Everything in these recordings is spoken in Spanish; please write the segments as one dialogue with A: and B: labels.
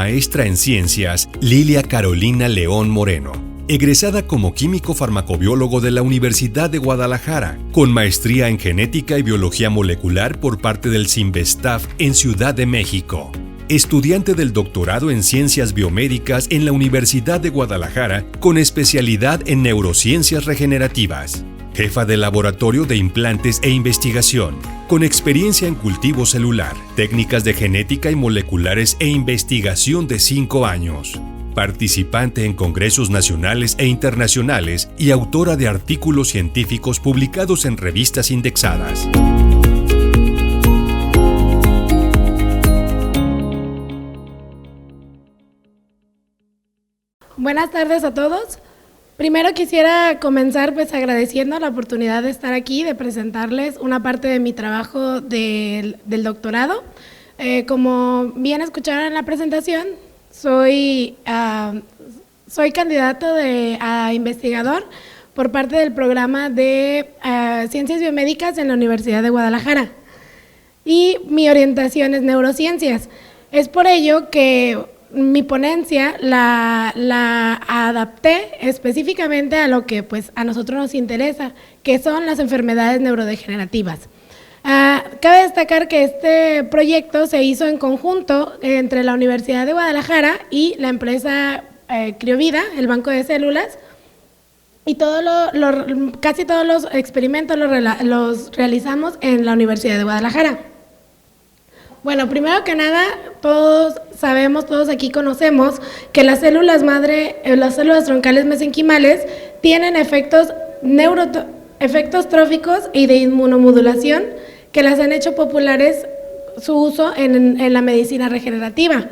A: maestra en ciencias Lilia Carolina León Moreno, egresada como químico farmacobiólogo de la Universidad de Guadalajara, con maestría en genética y biología molecular por parte del CIMBESTAF en Ciudad de México. Estudiante del doctorado en Ciencias Biomédicas en la Universidad de Guadalajara con especialidad en neurociencias regenerativas. Jefa de laboratorio de implantes e investigación, con experiencia en cultivo celular, técnicas de genética y moleculares e investigación de 5 años. Participante en congresos nacionales e internacionales y autora de artículos científicos publicados en revistas indexadas.
B: Buenas tardes a todos. Primero quisiera comenzar agradeciendo la oportunidad de estar aquí, de presentarles una parte de mi trabajo del doctorado. Como bien escucharon en la presentación, soy candidato a investigador por parte del programa de Ciencias Biomédicas en la Universidad de Guadalajara. Y mi orientación es neurociencias. Es por ello que mi ponencia la adapté específicamente a lo que a nosotros nos interesa, que son las enfermedades neurodegenerativas. Cabe destacar que este proyecto se hizo en conjunto entre la Universidad de Guadalajara y la empresa Criovida, el banco de células, y casi todos los experimentos los realizamos en la Universidad de Guadalajara. Bueno, primero que nada, todos aquí conocemos que las células madre, las células troncales mesenquimales tienen efectos tróficos y de inmunomodulación que las han hecho populares su uso en la medicina regenerativa.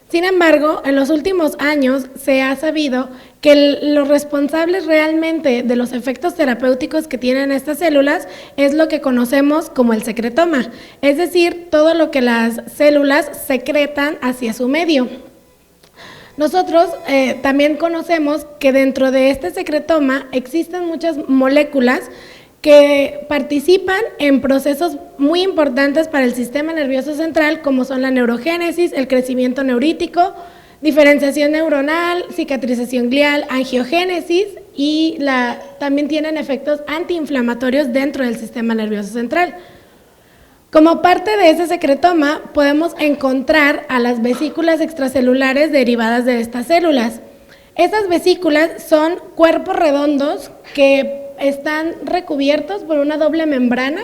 B: Sin embargo, en los últimos años se ha sabido que los responsables realmente de los efectos terapéuticos que tienen estas células es lo que conocemos como el secretoma, es decir, todo lo que las células secretan hacia su medio. Nosotros también conocemos que dentro de este secretoma existen muchas moléculas que participan en procesos muy importantes para el sistema nervioso central, como son la neurogénesis, el crecimiento neurítico, diferenciación neuronal, cicatrización glial, angiogénesis y también tienen efectos antiinflamatorios dentro del sistema nervioso central. Como parte de ese secretoma podemos encontrar a las vesículas extracelulares derivadas de estas células. Estas vesículas son cuerpos redondos que están recubiertos por una doble membrana,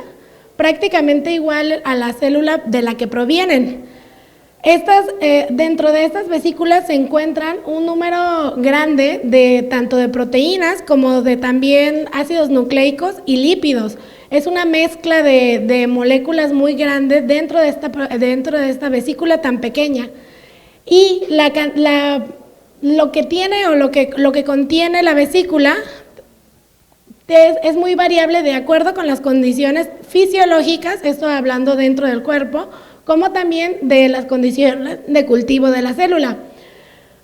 B: prácticamente igual a la célula de la que provienen. Dentro de estas vesículas se encuentran un número grande tanto de proteínas como de también ácidos nucleicos y lípidos. Es una mezcla de moléculas muy grande dentro de esta vesícula tan pequeña. Y lo que contiene la vesícula es muy variable de acuerdo con las condiciones fisiológicas, esto hablando dentro del cuerpo, como también de las condiciones de cultivo de la célula.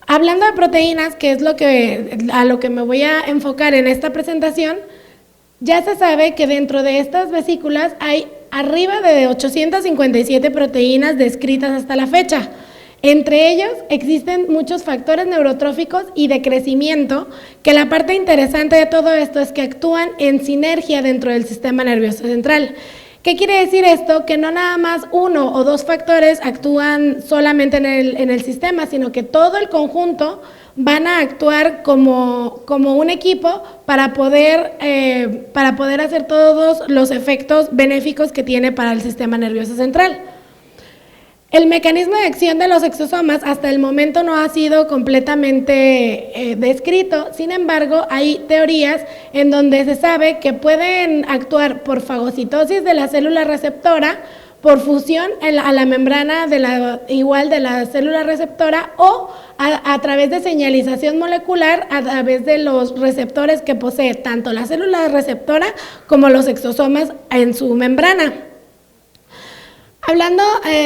B: Hablando de proteínas, que es a lo que me voy a enfocar en esta presentación, ya se sabe que dentro de estas vesículas hay arriba de 857 proteínas descritas hasta la fecha. Entre ellos existen muchos factores neurotróficos y de crecimiento, que la parte interesante de todo esto es que actúan en sinergia dentro del sistema nervioso central. ¿Qué quiere decir esto? Que no nada más uno o dos factores actúan solamente en el sistema, sino que todo el conjunto van a actuar como un equipo para poder hacer todos los efectos benéficos que tiene para el sistema nervioso central. El mecanismo de acción de los exosomas hasta el momento no ha sido completamente descrito, sin embargo, hay teorías en donde se sabe que pueden actuar por fagocitosis de la célula receptora, por fusión a la membrana de la célula receptora o a través de señalización molecular a través de los receptores que posee tanto la célula receptora como los exosomas en su membrana. Hablando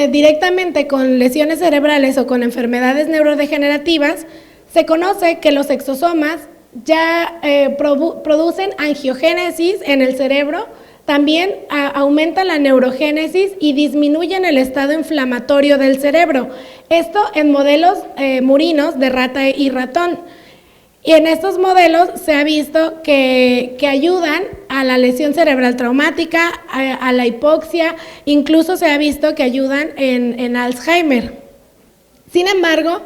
B: directamente con lesiones cerebrales o con enfermedades neurodegenerativas, se conoce que los exosomas ya producen angiogénesis en el cerebro También aumenta la neurogénesis y disminuyen el estado inflamatorio del cerebro. Esto en modelos murinos de rata y ratón. Y en estos modelos se ha visto que ayudan a la lesión cerebral traumática, a la hipoxia, incluso se ha visto que ayudan en Alzheimer. Sin embargo,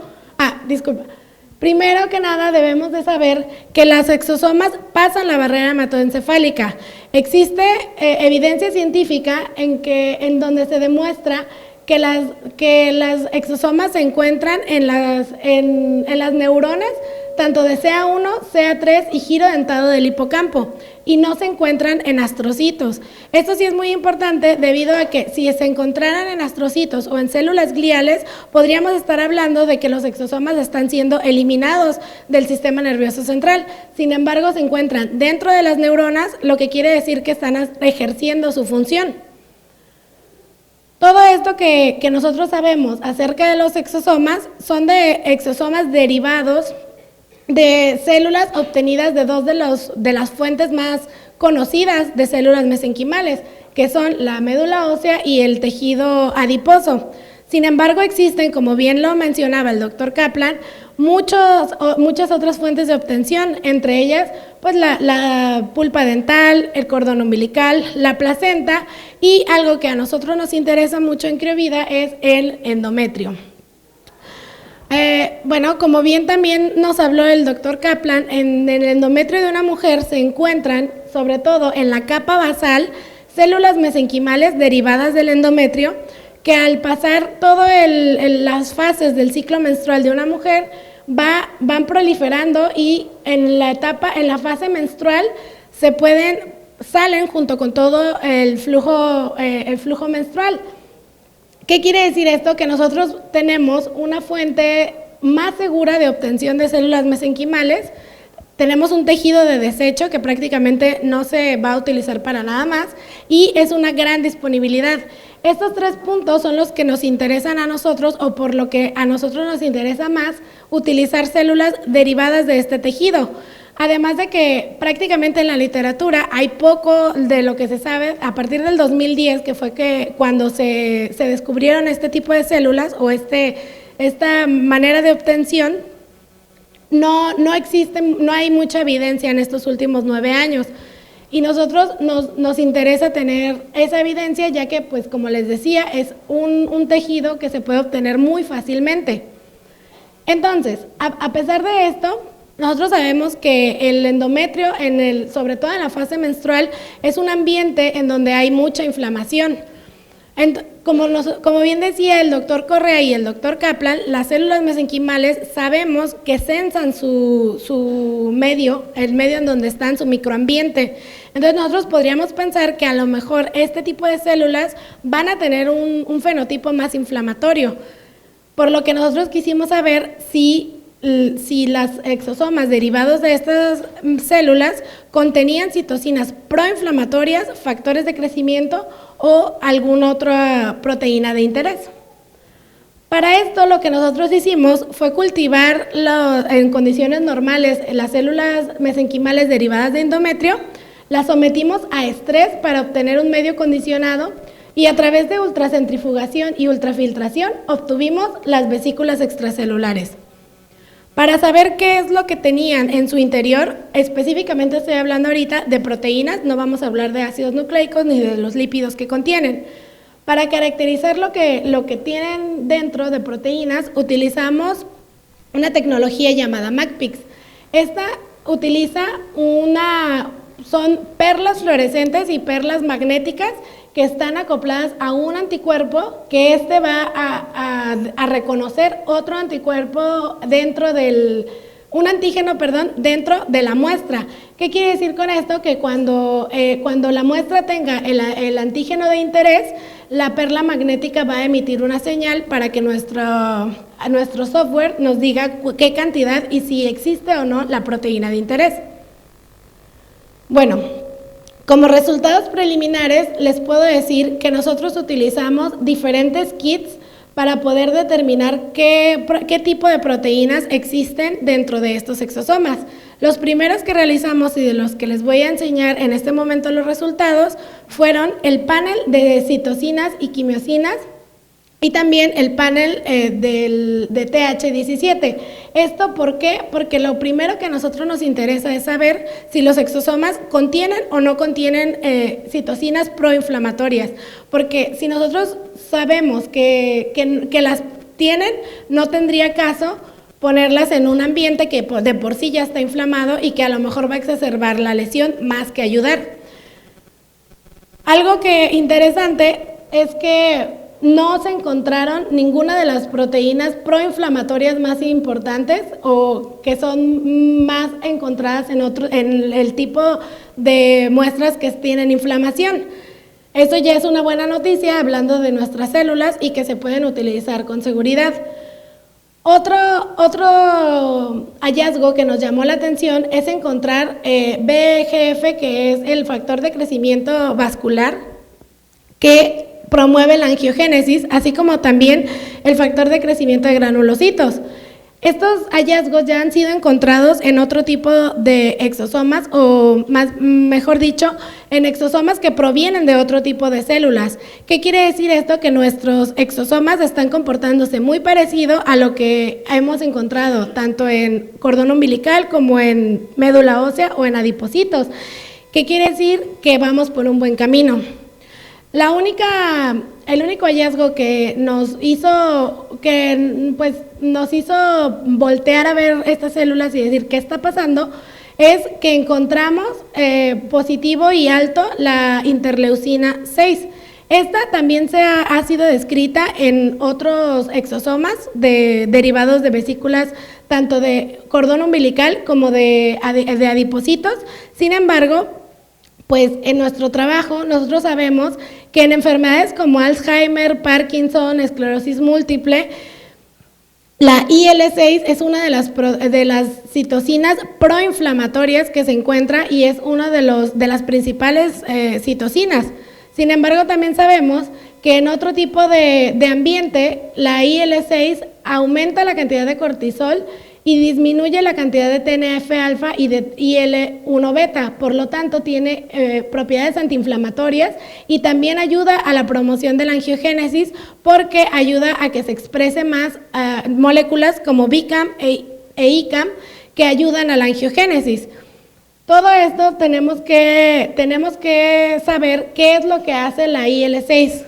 B: primero que nada debemos de saber que las exosomas pasan la barrera hematoencefálica. Existe evidencia científica en donde se demuestra que las exosomas se encuentran en las neuronas tanto de CA1, CA3 y giro dentado del hipocampo, y no se encuentran en astrocitos. Esto sí es muy importante debido a que si se encontraran en astrocitos o en células gliales, podríamos estar hablando de que los exosomas están siendo eliminados del sistema nervioso central. Sin embargo, se encuentran dentro de las neuronas, lo que quiere decir que están ejerciendo su función. Todo esto que nosotros sabemos acerca de los exosomas son de exosomas derivados de células obtenidas de dos de las fuentes más conocidas de células mesenquimales, que son la médula ósea y el tejido adiposo. Sin embargo, existen, como bien lo mencionaba el doctor Kaplan, muchas otras fuentes de obtención, entre ellas pues la pulpa dental, el cordón umbilical, la placenta, y algo que a nosotros nos interesa mucho en Criovida es el endometrio. Bueno, como bien también nos habló el doctor Kaplan, en el endometrio de una mujer se encuentran, sobre todo en la capa basal, células mesenquimales derivadas del endometrio, que al pasar todas las fases del ciclo menstrual de una mujer van proliferando, y en la fase menstrual salen junto con todo el flujo menstrual. ¿Qué quiere decir esto? Que nosotros tenemos una fuente más segura de obtención de células mesenquimales, tenemos un tejido de desecho que prácticamente no se va a utilizar para nada más, y es una gran disponibilidad. Estos 3 puntos son los que nos interesan a nosotros, o por lo que a nosotros nos interesa más utilizar células derivadas de este tejido. Además de que prácticamente en la literatura hay poco de lo que se sabe a partir del 2010, que fue cuando se descubrieron este tipo de células o esta manera de obtención. No hay mucha evidencia en estos últimos 9 años. Y nosotros nos interesa tener esa evidencia, ya que, pues como les decía, es un tejido que se puede obtener muy fácilmente. Entonces, a pesar de esto, nosotros sabemos que el endometrio, sobre todo en la fase menstrual, es un ambiente en donde hay mucha inflamación. Como bien decía el doctor Correa y el doctor Kaplan, las células mesenquimales sabemos que sensan su medio, el medio en donde están, su microambiente. Entonces nosotros podríamos pensar que a lo mejor este tipo de células van a tener un fenotipo más inflamatorio, por lo que nosotros quisimos saber si las exosomas derivados de estas células contenían citocinas proinflamatorias, factores de crecimiento o alguna otra proteína de interés. Para esto lo que nosotros hicimos fue cultivar en condiciones normales las células mesenquimales derivadas de endometrio, las sometimos a estrés para obtener un medio condicionado, y a través de ultracentrifugación y ultrafiltración obtuvimos las vesículas extracelulares. Para saber qué es lo que tenían en su interior, específicamente estoy hablando ahorita de proteínas, no vamos a hablar de ácidos nucleicos ni de los lípidos que contienen. Para caracterizar lo que tienen dentro de proteínas, utilizamos una tecnología llamada MACPIX. Esta son perlas fluorescentes y perlas magnéticas que están acopladas a un anticuerpo, que va a reconocer otro anticuerpo un antígeno dentro de la muestra. ¿Qué quiere decir con esto? Que cuando la muestra tenga el antígeno de interés, la perla magnética va a emitir una señal para que nuestro software nos diga qué cantidad y si existe o no la proteína de interés. Bueno, como resultados preliminares les puedo decir que nosotros utilizamos diferentes kits para poder determinar qué tipo de proteínas existen dentro de estos exosomas. Los primeros que realizamos y de los que les voy a enseñar en este momento los resultados fueron el panel de citocinas y quimiosinas y también el panel de TH17. ¿Esto por qué? Porque lo primero que a nosotros nos interesa es saber si los exosomas contienen o no contienen citocinas proinflamatorias, porque si nosotros sabemos que las tienen, no tendría caso ponerlas en un ambiente que de por sí ya está inflamado y que a lo mejor va a exacerbar la lesión más que ayudar. Algo que interesante es que no se encontraron ninguna de las proteínas proinflamatorias más importantes o que son más encontradas en el tipo de muestras que tienen inflamación. Eso ya es una buena noticia hablando de nuestras células y que se pueden utilizar con seguridad. Otro hallazgo que nos llamó la atención es encontrar VEGF, que es el factor de crecimiento vascular, que promueve la angiogénesis, así como también el factor de crecimiento de granulocitos. Estos hallazgos ya han sido encontrados en otro tipo de exosomas, o mejor dicho, en exosomas que provienen de otro tipo de células. ¿Qué quiere decir esto? Que nuestros exosomas están comportándose muy parecido a lo que hemos encontrado tanto en cordón umbilical como en médula ósea o en adipocitos. ¿Qué quiere decir? Que vamos por un buen camino. El único hallazgo que nos hizo voltear a ver estas células y decir qué está pasando es que encontramos positivo y alto la interleucina 6. Esta también ha sido descrita en otros exosomas derivados de vesículas, tanto de cordón umbilical como de adipocitos. Sin embargo, pues en nuestro trabajo nosotros sabemos que en enfermedades como Alzheimer, Parkinson, esclerosis múltiple, la IL-6 es una de las citocinas proinflamatorias que se encuentra y es una de las principales citocinas. Sin embargo, también sabemos que en otro tipo de ambiente, la IL-6 aumenta la cantidad de cortisol y disminuye la cantidad de TNF-alfa y de IL-1-beta, por lo tanto tiene propiedades antiinflamatorias y también ayuda a la promoción de la angiogénesis porque ayuda a que se exprese más moléculas como BICAM e ICAM que ayudan a la angiogénesis. Todo esto tenemos que saber qué es lo que hace la IL-6.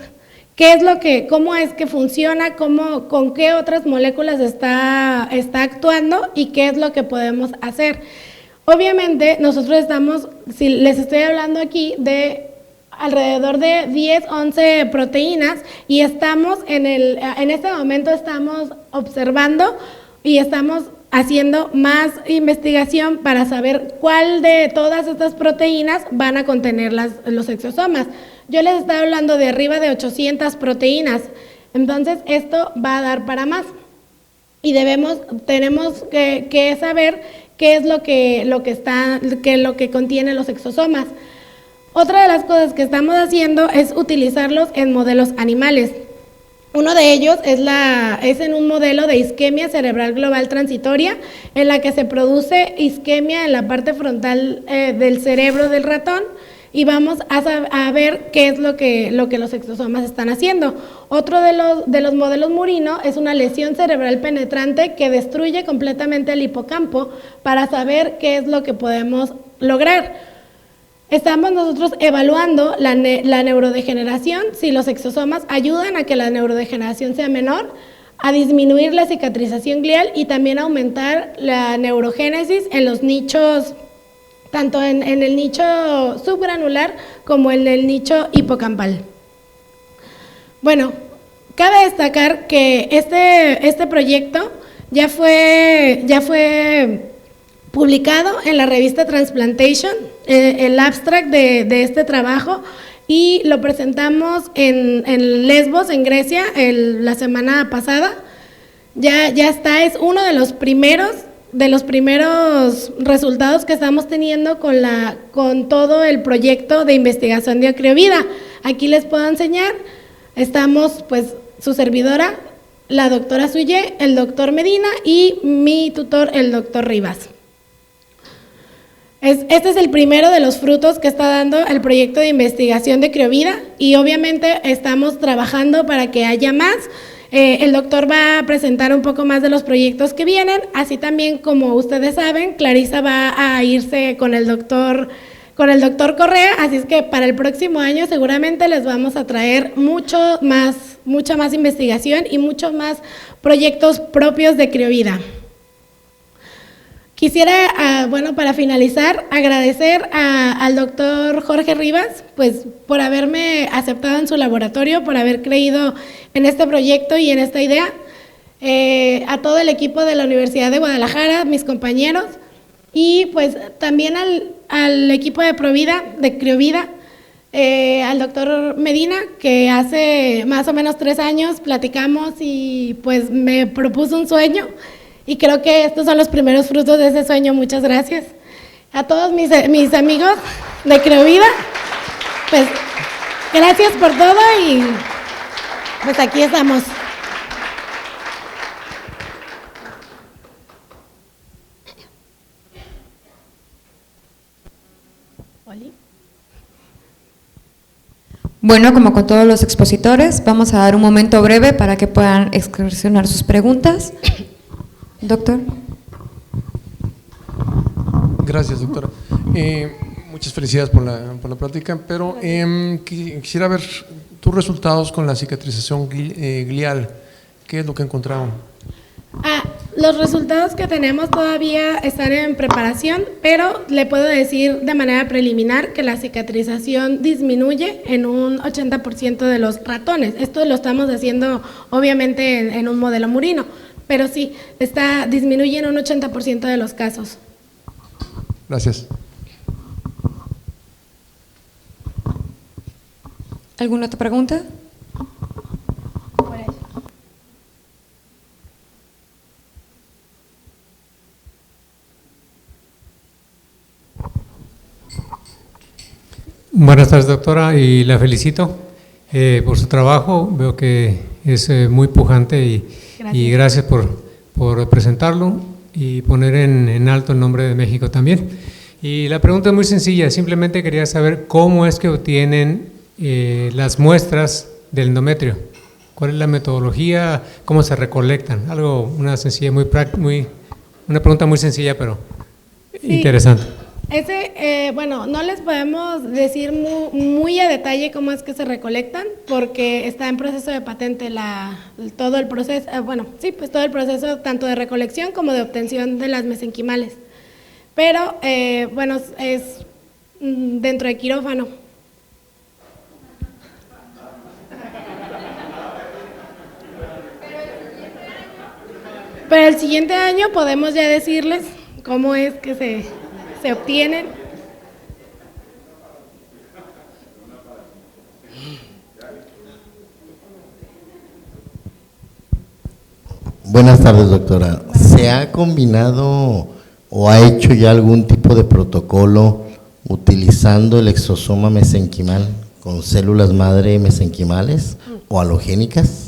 B: ¿Cómo es que funciona, con qué otras moléculas está actuando y qué es lo que podemos hacer? Obviamente, nosotros les estoy hablando aquí de alrededor de 10, 11 proteínas y en este momento estamos observando y estamos haciendo más investigación para saber cuál de todas estas proteínas van a contener los exosomas. Yo les estaba hablando de arriba de 800 proteínas, entonces esto va a dar para más y tenemos que saber qué es lo que contiene los exosomas. Otra de las cosas que estamos haciendo es utilizarlos en modelos animales. Uno de ellos es en un modelo de isquemia cerebral global transitoria, en la que se produce isquemia en la parte frontal del cerebro del ratón, y vamos a ver qué es lo que los exosomas están haciendo. Otro de los modelos murino es una lesión cerebral penetrante que destruye completamente el hipocampo para saber qué es lo que podemos lograr. Estamos nosotros evaluando la neurodegeneración, si los exosomas ayudan a que la neurodegeneración sea menor, a disminuir la cicatrización glial y también aumentar la neurogénesis en los nichos, tanto en el nicho subgranular como en el nicho hipocampal. Bueno, cabe destacar que este proyecto ya fue publicado en la revista Transplantation, el abstract de este trabajo, y lo presentamos en Lesbos, en Grecia, la semana pasada. Ya está, es uno de los primeros resultados que estamos teniendo con todo el proyecto de investigación de Acriovida. Aquí les puedo enseñar, estamos, pues, su servidora la doctora Suyé, el doctor Medina y mi tutor, el doctor Rivas. Este es el primero de los frutos que está dando el proyecto de investigación de Criovida y obviamente estamos trabajando para que haya más. El doctor va a presentar un poco más de los proyectos que vienen, así también como ustedes saben, Clarisa va a irse con el doctor Correa, así es que para el próximo año seguramente les vamos a traer mucha más investigación y muchos más proyectos propios de Criovida. Quisiera, para finalizar, agradecer al doctor Jorge Rivas, pues, por haberme aceptado en su laboratorio, por haber creído en este proyecto y en esta idea, a todo el equipo de la Universidad de Guadalajara, mis compañeros, y pues también al equipo de Criovida, al doctor Medina, que hace más o menos 3 años platicamos y pues me propuso un sueño. Y creo que estos son los primeros frutos de ese sueño. Muchas gracias. A todos mis amigos de Criovida, pues gracias por todo y pues aquí estamos.
C: Bueno, como con todos los expositores, vamos a dar un momento breve para que puedan expresionar sus preguntas. Doctor.
D: Gracias, doctora. Muchas felicidades por la plática, pero quisiera ver tus resultados con la cicatrización glial. ¿Qué es lo que encontraron?
B: Los resultados que tenemos todavía están en preparación, pero le puedo decir de manera preliminar que la cicatrización disminuye en un 80% de los ratones. Esto lo estamos haciendo obviamente en un modelo murino, pero sí, disminuye en un 80% de los casos.
D: Gracias.
C: ¿Alguna otra pregunta?
E: Buenas tardes, doctora, y la felicito por su trabajo. Veo que es muy pujante y gracias por presentarlo y poner en alto el nombre de México también. Y la pregunta es muy sencilla, simplemente quería saber cómo es que obtienen las muestras del endometrio. ¿Cuál es la metodología? ¿Cómo se recolectan? Una pregunta muy sencilla, pero sí, interesante.
B: No les podemos decir muy a detalle cómo es que se recolectan, porque está en proceso de patente todo el proceso, todo el proceso tanto de recolección como de obtención de las mesenquimales. Pero, es dentro de quirófano. Pero el siguiente año podemos ya decirles cómo es que se obtienen.
F: Buenas tardes, doctora. ¿Se ha combinado o ha hecho ya algún tipo de protocolo utilizando el exosoma mesenquimal con células madre mesenquimales o halogénicas?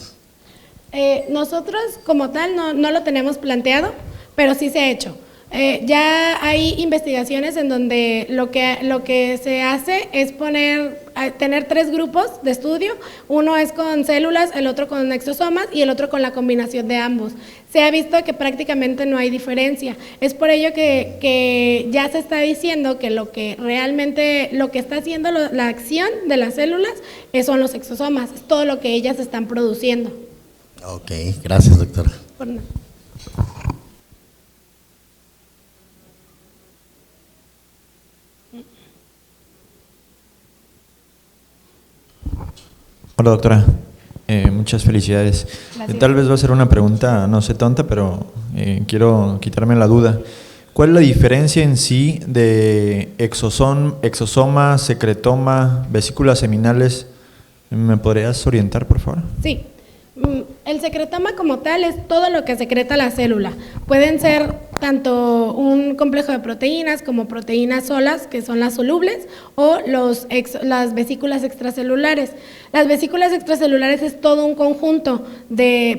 B: Nosotros como tal no lo tenemos planteado, pero sí se ha hecho. Ya hay investigaciones en donde lo que se hace es tener 3 grupos de estudio, uno es con células, el otro con exosomas y el otro con la combinación de ambos. Se ha visto que prácticamente no hay diferencia, es por ello que ya se está diciendo que lo que está haciendo la acción de las células son los exosomas, es todo lo que ellas están produciendo.
F: Ok, gracias, doctora.
B: Por nada.
G: Hola, doctora, muchas felicidades. Tal vez va a ser una pregunta, no sé, tonta, pero quiero quitarme la duda. ¿Cuál es la diferencia en sí de exosoma, secretoma, vesículas seminales? ¿Me podrías orientar, por favor?
B: Sí. El secretoma como tal es todo lo que secreta la célula. Pueden ser tanto un complejo de proteínas como proteínas solas, que son las solubles, o las vesículas extracelulares. Las vesículas extracelulares es todo un conjunto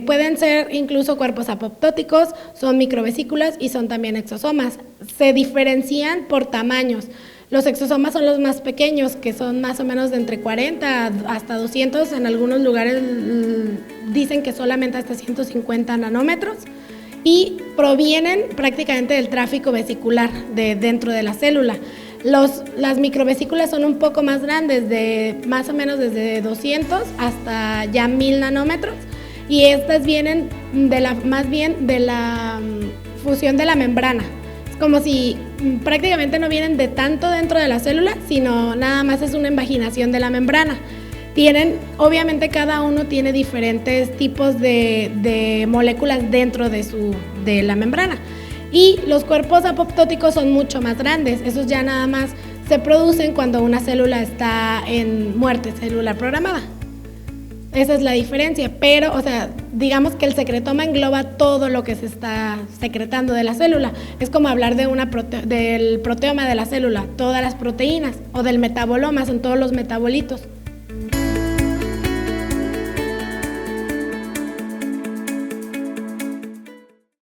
B: pueden ser incluso cuerpos apoptóticos, son microvesículas y son también exosomas. Se diferencian por tamaños. Los exosomas son los más pequeños, que son más o menos de entre 40 hasta 200, en algunos lugares dicen que solamente hasta 150 nanómetros, y provienen prácticamente del tráfico vesicular dentro de la célula. Las microvesículas son un poco más grandes, más o menos desde 200 hasta ya 1000 nanómetros, y estas vienen más bien de la fusión de la membrana. Es como si prácticamente no vienen de tanto dentro de la célula, sino nada más es una invaginación de la membrana. Obviamente cada uno tiene diferentes tipos de moléculas dentro de la membrana. Y los cuerpos apoptóticos son mucho más grandes. Esos ya nada más se producen cuando una célula está en muerte celular programada. Esa es la diferencia, pero, digamos que el secretoma engloba todo lo que se está secretando de la célula. Es como hablar del proteoma de la célula, todas las proteínas, o del metaboloma, son todos los metabolitos.